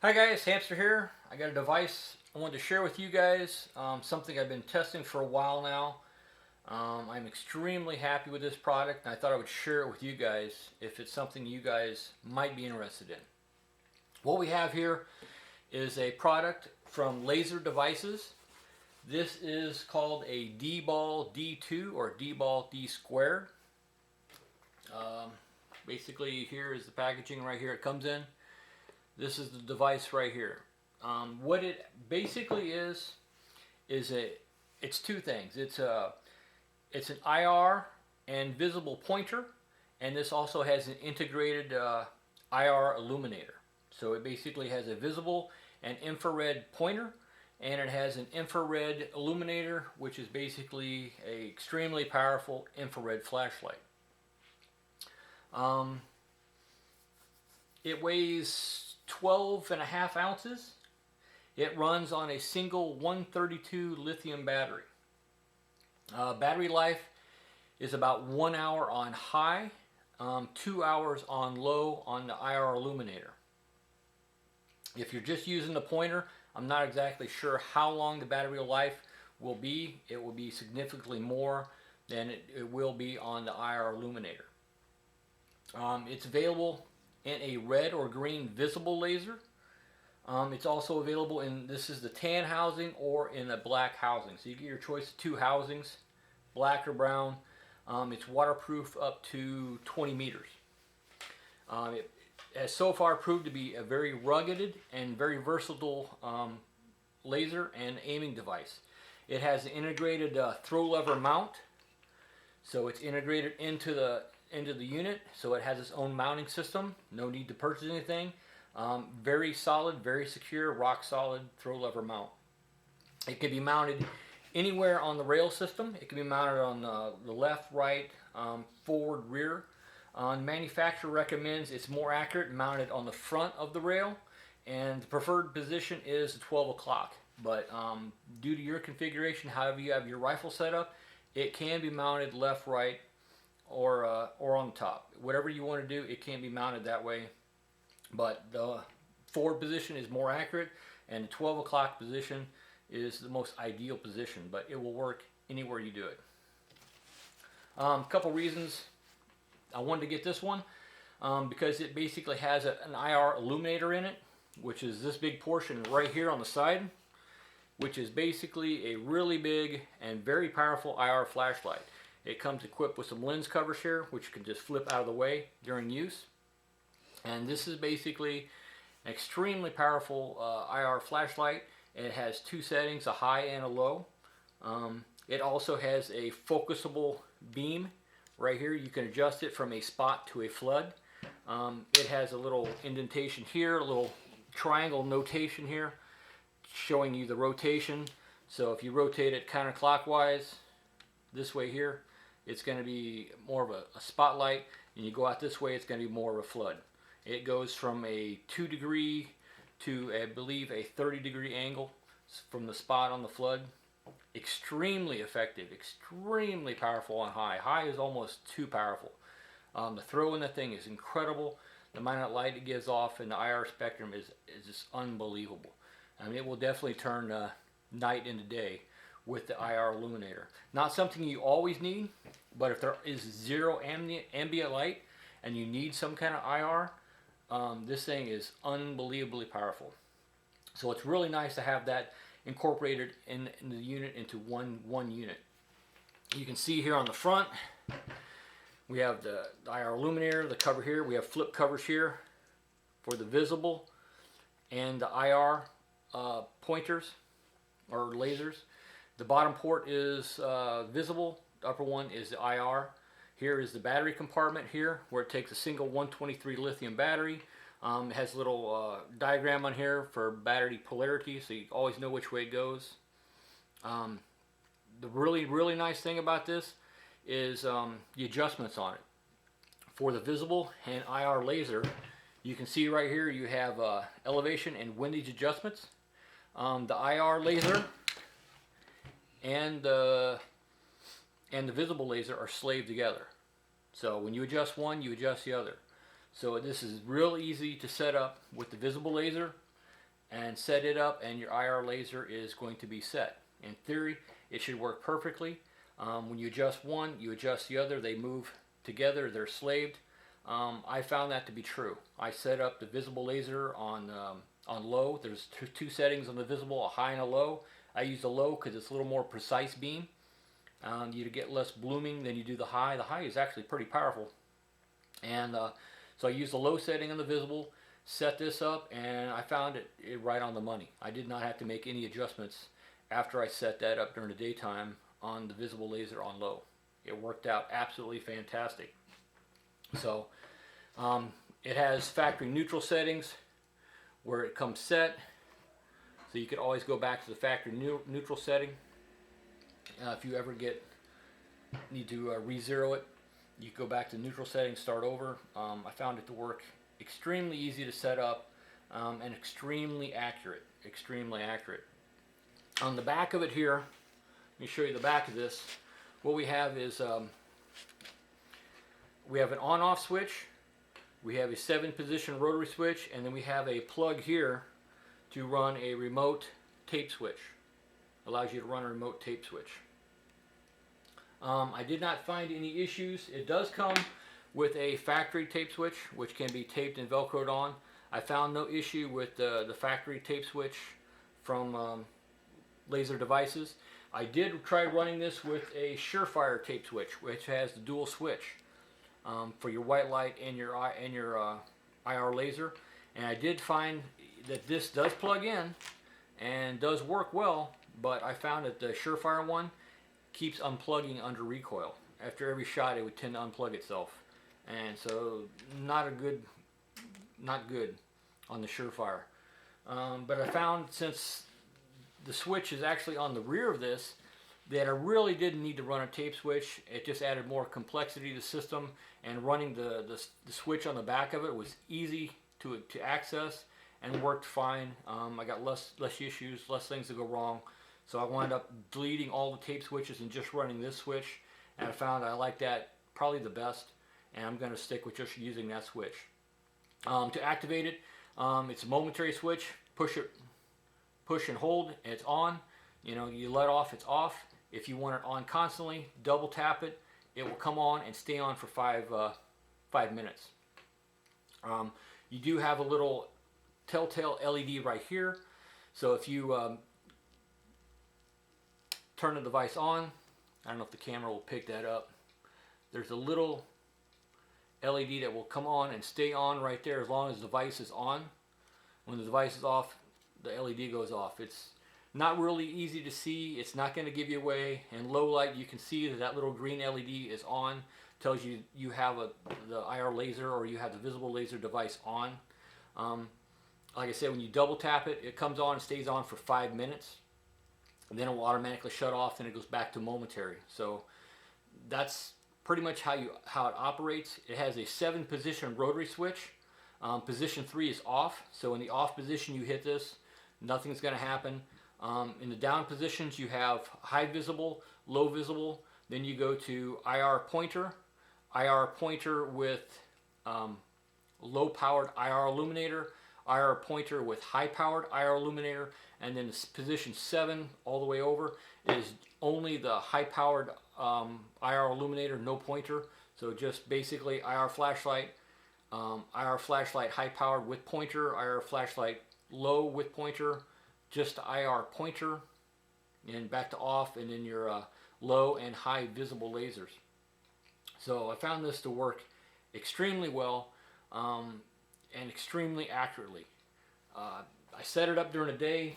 Hi guys, Hamster here. I got a device I wanted to share with you guys, something I've been testing for a while now. I'm extremely happy with this product and I thought I would share it with you guys if it's something you guys might be interested in. What we have here is a product from Laser Devices. This is called a Dbal D2 or Dbal D2. Basically here is the packaging right here it comes in. This is the device right here. What it basically is it's two things. It's an IR and visible pointer, and this also has an integrated IR illuminator. So it basically has a visible and infrared pointer, and it has an infrared illuminator, which is basically an extremely powerful infrared flashlight. It weighs 12.5 ounces. It runs on a single 132 lithium battery. Battery life is about 1 hour on high, 2 hours on low on the IR illuminator. If you're just using the pointer, I'm not exactly sure how long the battery life will be. It will be significantly more than it will be on the IR illuminator. It's available in a red or green visible laser. It's also available in, this is the tan housing or in a black housing. So you get your choice of two housings, black or brown. It's waterproof up to 20 meters. It has so far proved to be a very rugged and very versatile laser and aiming device. It has an integrated throw lever mount. So it's integrated into the unit, so it has its own mounting system. No need to purchase anything. Very solid, very secure, rock solid throw lever mount. It can be mounted anywhere on the rail system. It can be mounted on the left, right, forward, rear. The manufacturer recommends it's more accurate mounted on the front of the rail, and the preferred position is 12 o'clock. But due to your configuration, however you have your rifle set up, it can be mounted left, right, or on top. Whatever you want to do, it can be mounted that way. But the forward position is more accurate, and the 12 o'clock position is the most ideal position, but it will work anywhere you do it. A couple reasons I wanted to get this one, because it basically has an IR illuminator in it, which is this big portion right here on the side, which is basically a really big and very powerful IR flashlight. It comes equipped with some lens covers here, which you can just flip out of the way during use. And this is basically an extremely powerful IR flashlight. It has two settings, a high and a low. It also has a focusable beam right here. You can adjust it from a spot to a flood. It has a little indentation here, a little triangle notation here, showing you the rotation. So if you rotate it counterclockwise, this way here, it's going to be more of a spotlight, and you go out this way, it's going to be more of a flood. It goes from a 2 degree to, I believe, a 30-degree angle from the spot on the flood. Extremely effective, extremely powerful on high. High is almost too powerful. The throw in the thing is incredible. The amount of light it gives off in the IR spectrum is just unbelievable. I mean, it will definitely turn night into day with the IR illuminator. Not something you always need, but if there is zero ambient light and you need some kind of IR, this thing is unbelievably powerful. So it's really nice to have that incorporated in the unit into one unit. You can see here on the front, we have the IR illuminator, the cover here. We have flip covers here for the visible and the IR pointers or lasers. The bottom port is visible, the upper one is the IR. Here is the battery compartment here, where it takes a single 123 lithium battery. It has a little diagram on here for battery polarity, so you always know which way it goes. The really nice thing about this is the adjustments on it. For the visible and IR laser, you can see right here you have elevation and windage adjustments. The IR laser and the visible laser are slaved together. So when you adjust one, you adjust the other. So this is real easy to set up with the visible laser. and set it up, and your IR laser is going to be set. In theory, it should work perfectly. When you adjust one, you adjust the other. They move together. They're slaved. I found that to be true. I set up the visible laser on low. There's two settings on the visible, a high and a low. I use the low because it's a little more precise beam. You get less blooming than you do the high. The high is actually pretty powerful. And so I used the low setting on the visible, set this up, and I found it right on the money. I did not have to make any adjustments after I set that up during the daytime on the visible laser on low. It worked out absolutely fantastic. So it has factory neutral settings where it comes set, so you can always go back to the factory neutral setting. If you ever need to re-zero it, you go back to neutral settings, start over. I found it to work extremely easy to set up and extremely accurate. On the back of it here, let me show you the back of this. What we have is we have an on-off switch, we have a 7-position rotary switch, and then we have a plug here to run a remote tape switch. Allows you to run a remote tape switch. I did not find any issues. It does come with a factory tape switch, which can be taped and velcroed on. I found no issue with the factory tape switch from Laser Devices. I did try running this with a Surefire tape switch, which has the dual switch for your white light and your IR laser. And I did find that this does plug in and does work well, but I found that the Surefire one keeps unplugging under recoil. After every shot, it would tend to unplug itself, and so not good on the Surefire. But I found, since the switch is actually on the rear of this, that I really didn't need to run a tape switch. It just added more complexity to the system, and running the switch on the back of it was easy to access and worked fine. I got less issues, less things to go wrong. So I wound up deleting all the tape switches and just running this switch, and I found I like that probably the best, and I'm going to stick with just using that switch. To activate it, it's a momentary switch. Push and hold, and it's on. You let off, it's off. If you want it on constantly, double tap it. It will come on and stay on for 5 minutes. You do have a little telltale LED right here, so if you turn the device on, I don't know if the camera will pick that up, there's a little LED that will come on and stay on right there as long as the device is on. When the device is off, the LED goes off. It's not really easy to see. It's not going to give you away. In low light, you can see that little green LED is on. Tells you you have the IR laser, or you have the visible laser device on. Like I said, when you double tap it, it comes on and stays on for 5 minutes. And then it will automatically shut off, and it goes back to momentary. So that's pretty much how it operates. It has a 7-position rotary switch. Position 3 is off, so in the off position you hit this, nothing's going to happen. In the down positions you have high visible, low visible, then you go to IR pointer with low powered IR illuminator, IR pointer with high powered IR illuminator, and then position 7 all the way over is only the high powered IR illuminator, no pointer. So just basically IR flashlight high powered with pointer, IR flashlight low with pointer, just IR pointer, and back to off, and then your low and high visible lasers. So I found this to work extremely well and extremely accurately. I set it up during the day.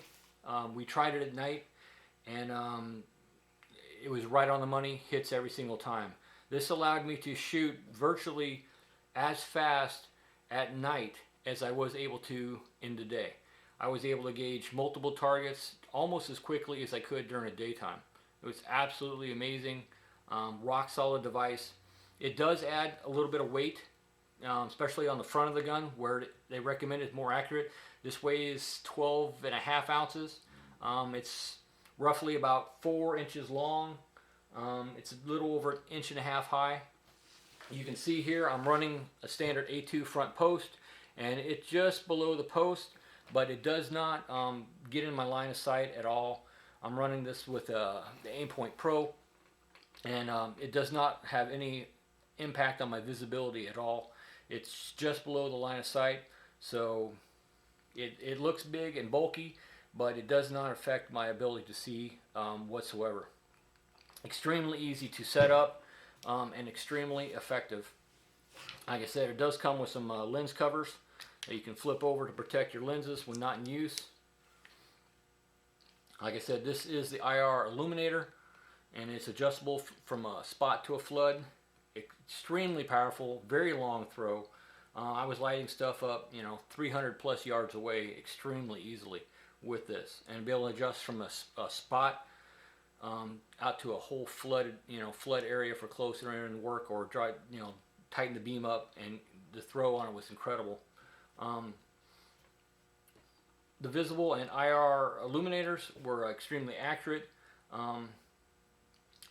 We tried it at night, and it was right on the money, hits every single time. This allowed me to shoot virtually as fast at night as I was able to in the day. I was able to gauge multiple targets almost as quickly as I could during the daytime. It was absolutely amazing. Rock solid device. It does add a little bit of weight, especially on the front of the gun where they recommend it's more accurate. This weighs 12.5 ounces. It's roughly about 4 inches long. It's a little over 1.5 inches high. You can see here I'm running a standard A2 front post, and it's just below the post. but it does not get in my line of sight at all. I'm running this with the Aimpoint Pro, and it does not have any impact on my visibility at all. It's just below the line of sight, so it looks big and bulky, but it does not affect my ability to see whatsoever. Extremely easy to set up and extremely effective. Like I said, it does come with some lens covers that you can flip over to protect your lenses when not in use. Like I said, this is the IR Illuminator, and it's adjustable from a spot to a flood. Extremely powerful, very long throw. I was lighting stuff up, 300 plus yards away extremely easily with this, and be able to adjust from a spot out to a whole flooded, flood area for closer in work, or dry, tighten the beam up, and the throw on it was incredible. The visible and IR illuminators were extremely accurate.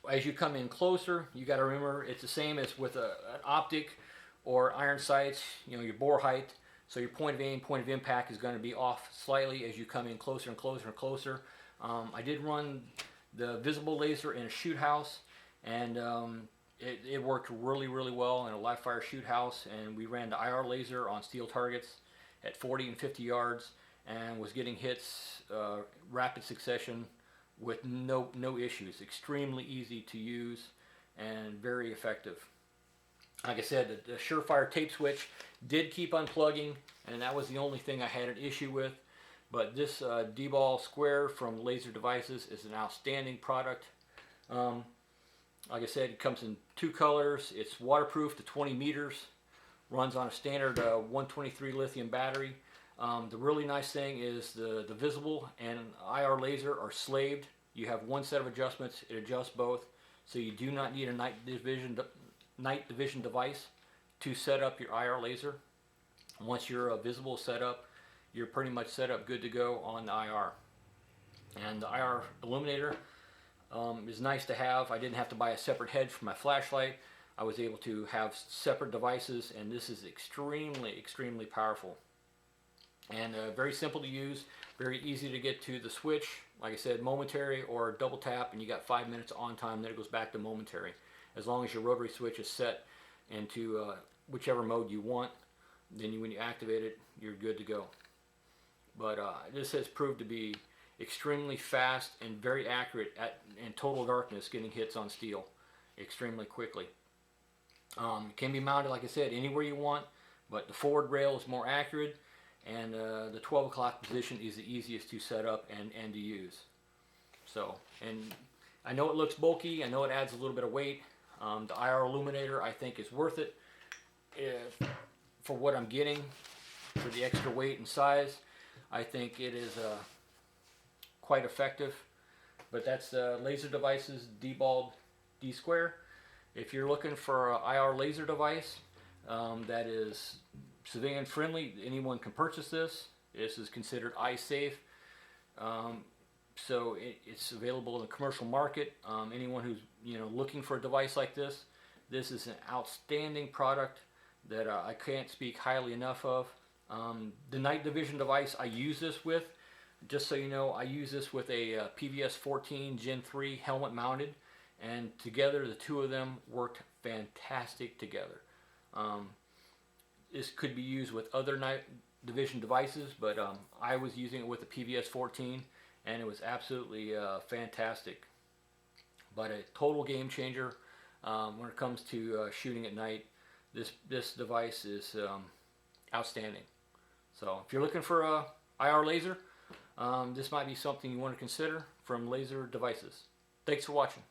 As you come in closer, you got to remember it's the same as with an optic or iron sights, your bore height. So your point of aim, point of impact is going to be off slightly as you come in closer and closer and closer. I did run the visible laser in a shoot house, and it worked really, really well in a live fire shoot house, and we ran the IR laser on steel targets at 40 and 50 yards and was getting hits rapid succession with no issues. Extremely easy to use and very effective. Like I said, the Surefire tape switch did keep unplugging, and that was the only thing I had an issue with. But this Dbal Square from Laser Devices is an outstanding product. Like I said, it comes in 2 colors. It's waterproof to 20 meters. Runs on a standard 123 lithium battery. The really nice thing is the visible and IR laser are slaved. You have one set of adjustments. It adjusts both. So you do not need a night division device to set up your IR laser. Once your visible is set up, you're pretty much set up good to go on the IR. And the IR illuminator is nice to have. I didn't have to buy a separate head for my flashlight. I was able to have separate devices, and this is extremely, extremely powerful. And very simple to use, very easy to get to the switch. Like I said, momentary or double tap, and you got 5 minutes on time, then it goes back to momentary. As long as your rotary switch is set into whichever mode you want, then when you activate it, you're good to go. But this has proved to be extremely fast and very accurate in total darkness, getting hits on steel extremely quickly. It can be mounted, like I said, anywhere you want, but the forward rail is more accurate, and the 12 o'clock position is the easiest to set up and to use. So, and I know it looks bulky, I know it adds a little bit of weight. The IR illuminator, I think, is worth it for what I'm getting, for the extra weight and size. I think it is quite effective. But that's Laser Devices Dbal D2. If you're looking for an IR laser device that is civilian friendly, anyone can purchase this. This is considered eye safe. So it's available in the commercial market. Anyone who's looking for a device like this is an outstanding product that I can't speak highly enough of. The night division device I use this with, just so you know, I use this with a PVS 14 Gen 3 helmet mounted, and together the two of them worked fantastic together. This could be used with other night division devices, but I was using it with the PVS 14, and it was absolutely fantastic. But a total game changer when it comes to shooting at night. This device is outstanding. So if you're looking for a IR laser, this might be something you want to consider from Laser Devices. Thanks for watching.